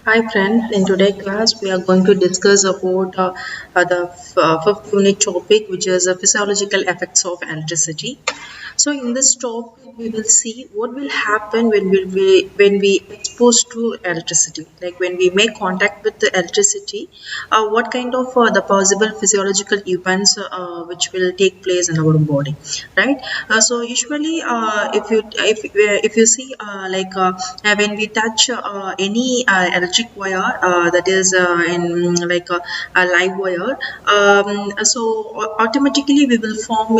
Hi friend, in today's class we are going to discuss about the fifth unit topic, which is physiological effects of electricity. So in this topic we will see what will happen when we exposed to electricity, like when we make contact with the electricity, what kind of the possible physiological events which will take place in our body, right? So usually if you see when we touch any electric wire that is in like a live wire, automatically we will form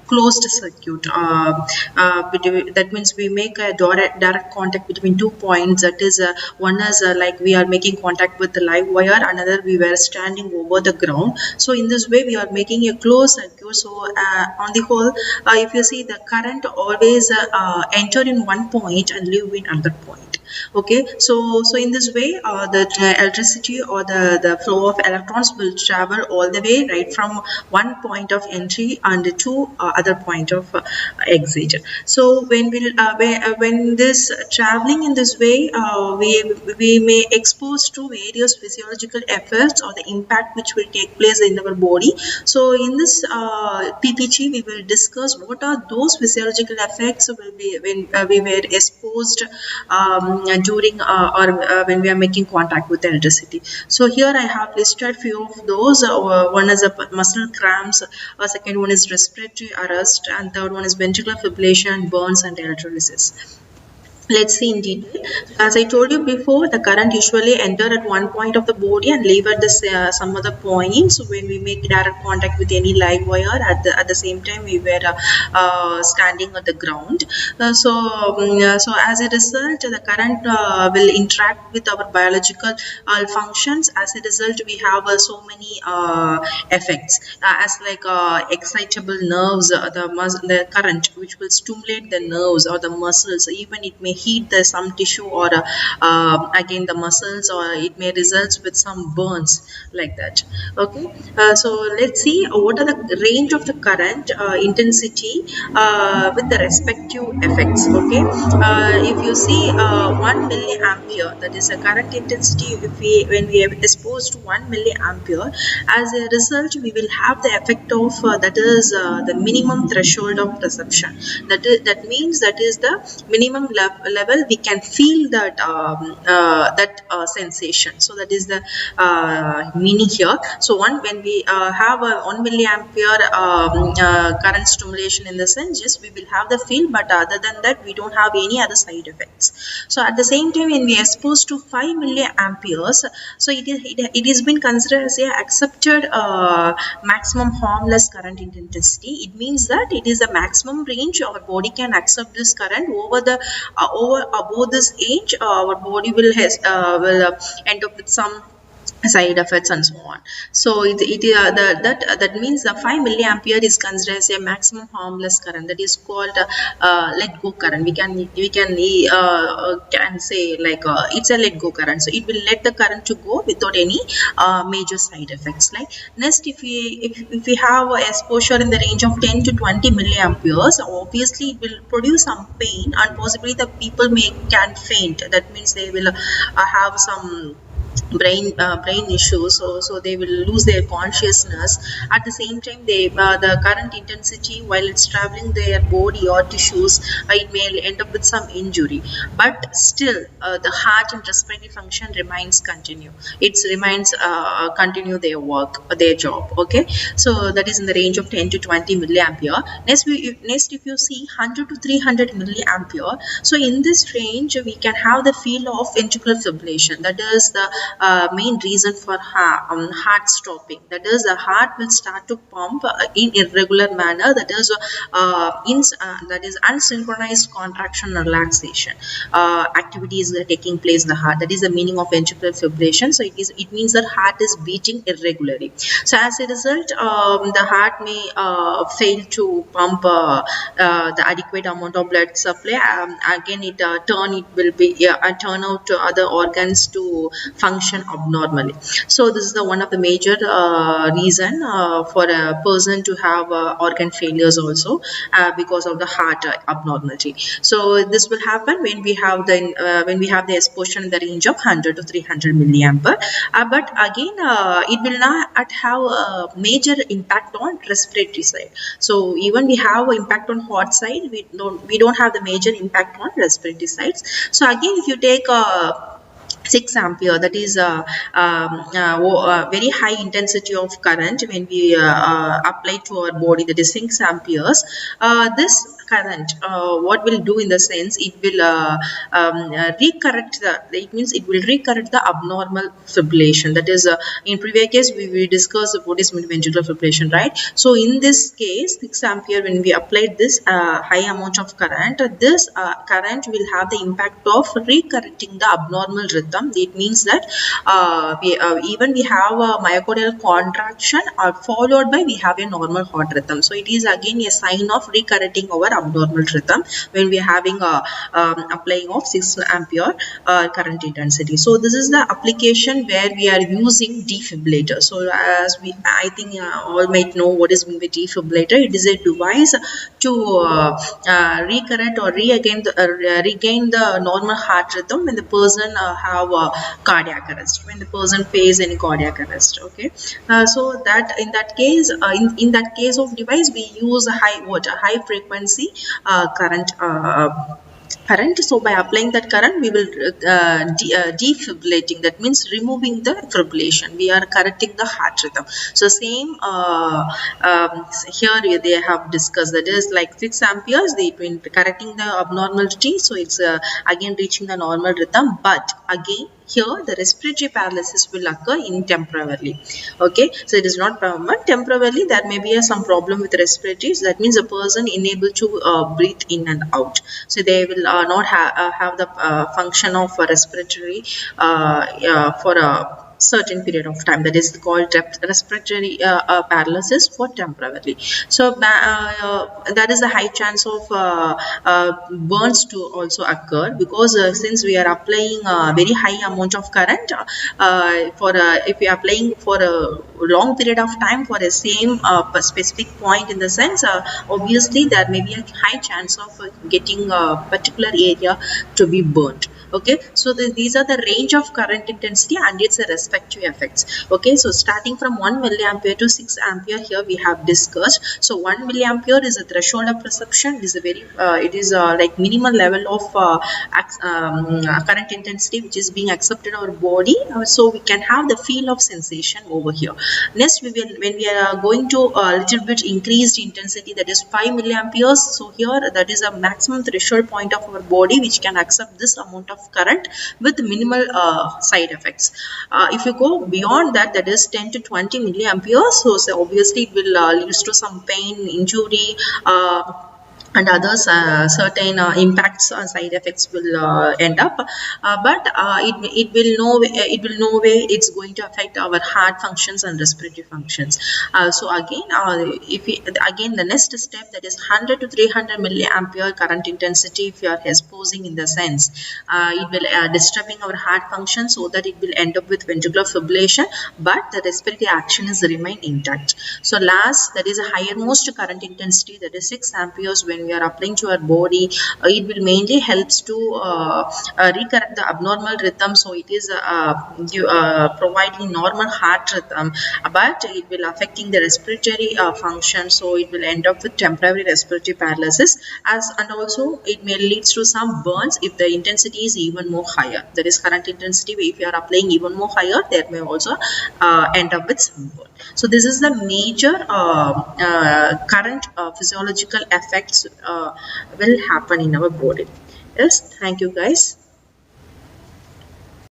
closed circuit. That means we make a direct contact between 2 points. That is, one is like we are making contact with the live wire, another we were standing over the ground. So in this way, we are making a closed circuit. So on the whole, if you see, the current always enter in one point and leave in another point. Okay, so in this way, the electricity or the flow of electrons will travel all the way right from one point of entry and to other point of exit. So when this traveling in this way, we may expose to various physiological effects or the impact which will take place in our body. So in this PPG we will discuss what are those physiological effects will be when we were exposed during or when we are making contact with electricity. So here I have listed few of those. One is muscle cramps, second one is respiratory arrest, and third one is ventricular fibrillation, burns, and electrolysis. Let's see in detail. As I told you before, the current usually enter at one point of the body and leave at some other point. So when we make direct contact with any live wire, at the same time we were standing on the ground. So as a result, the current will interact with our biological functions. As a result, we have so many effects, as like excitable nerves, the current which will stimulate the nerves or the muscles. Even it may heat the some tissue or again the muscles, or it may result with some burns like that. Okay, so let's see what are the range of the current intensity with the respective effects. Okay, if you see 1 milliampere, that is a current intensity. If we when we are exposed to 1 milliampere, as a result we will have the effect of that is the minimum threshold of perception. That means that is the minimum level we can feel that sensation. So that is the meaning here. So when we have a 1 milliampere current stimulation, in the sense, yes, we will have the feel, but other than that we don't have any other side effects. So at the same time, when we are exposed to 5 milliamperes, so it is been considered as a accepted maximum harmless current intensity. It means that it is a maximum range our body can accept this current. Over above this age, our body will end up with some side effects and so on. So that means the 5 milliampere is considered as a maximum harmless current. That is called let go current. We can say like it's a let go current. So it will let the current to go without any major side effects. Like next, if we have exposure in the range of 10 to 20 milliamperes, obviously it will produce some pain, and possibly the people can faint. That means they will have some brain issues, so they will lose their consciousness. At the same time, the current intensity, while it's traveling their body or tissues, it may end up with some injury, but still the heart and respiratory function remains continue. It remains continue their work, their job. Okay, so that is in the range of 10 to 20 milliampere. Next, if you see 100 to 300 milliampere, so in this range we can have the feel of ventricular fibrillation. That is the main reason for heart stopping. That is, the heart will start to pump in irregular manner. That is unsynchronized contraction and relaxation activities are taking place in the heart. That is the meaning of ventricular fibrillation. So it means that heart is beating irregularly. So as a result, the heart may fail to pump the adequate amount of blood supply. Again, it will be turn out to other organs to function function abnormally. So this is the one of the major reason for a person to have organ failures also, because of the heart abnormality. So this will happen when we have the exposure in the range of 100 to 300 milliampere. But again, it will not have a major impact on respiratory side. So even we have impact on heart side, we don't have the major impact on respiratory sides. So again, if you take 6 ampere, that is very high intensity of current when we apply to our body, that is 6 amperes. This current, what will do in the sense, it will recorrect it means it will recorrect the abnormal fibrillation. That is, in previous case we discussed what is ventricular fibrillation, right? So in this case, 6 ampere, when we applied this high amount of current, this current will have the impact of recorrecting the abnormal rhythm. It means that even we have a myocardial contraction followed by we have a normal heart rhythm. So it is again a sign of recorrecting our abnormal rhythm when we are having a applying of 6 ampere current intensity. So this is the application where we are using defibrillator. So as I think all might know what is meant by defibrillator. It is a device to recorrect or regain the normal heart rhythm when the person have cardiac arrest, when the person face any cardiac arrest. Okay, so that in that case, in that case of device, we use a high frequency current. So by applying that current, we will defibrillating. That means removing the fibrillation. We are correcting the heart rhythm. So same here they have discussed, that is like 6 amperes. They've been correcting the abnormality. So it's again reaching the normal rhythm. But again, here the respiratory paralysis will occur in temporarily. Okay, so it is not permanent. Temporarily there may be some problem with respiratory. So that means a person unable to breathe in and out. So they will not have the function of respiratory for a certain period of time. That is called respiratory paralysis for temporarily. So that is a high chance of burns to also occur, because since we are applying a very high amount of current if we are applying for a long period of time for a same specific point, in the sense obviously there may be a high chance of getting a particular area to be burnt. Okay, so these are the range of current intensity and its respective effects. Okay, so starting from 1 milliampere to 6 ampere, here we have discussed. So 1 milliampere is a threshold of perception. It is a very like minimal level of current intensity which is being accepted in our body, so we can have the feel of sensation over here. Next, when we are going to a little bit increased intensity, that is 5 milliamperes. So here that is a maximum threshold point of our body which can accept this amount of current with minimal side effects. If you go beyond that, that is 10 to 20 milliamperes, so obviously it will lead to some pain, injury, and others certain impacts or side effects will end up, but it will no way it's going to affect our heart functions and respiratory functions. So again, again the next step, that is 100 to 300 milliampere current intensity. If you are exposing, in the sense it will disturbing our heart function, so that it will end up with ventricular fibrillation, but the respiratory action is remain intact. So last, that is a highermost current intensity, that is 6 amperes. When we are applying to our body, it will mainly helps to recorrect the abnormal rhythm. So it is providing normal heart rhythm, but it will affecting the respiratory function. So it will end up with temporary respiratory paralysis, and also it may lead to some burns if the intensity is even more higher. That is current intensity. If you are applying even more higher, there may also end up with some burn. So this is the major current physiological effects will happen in our body. Yes, thank you guys.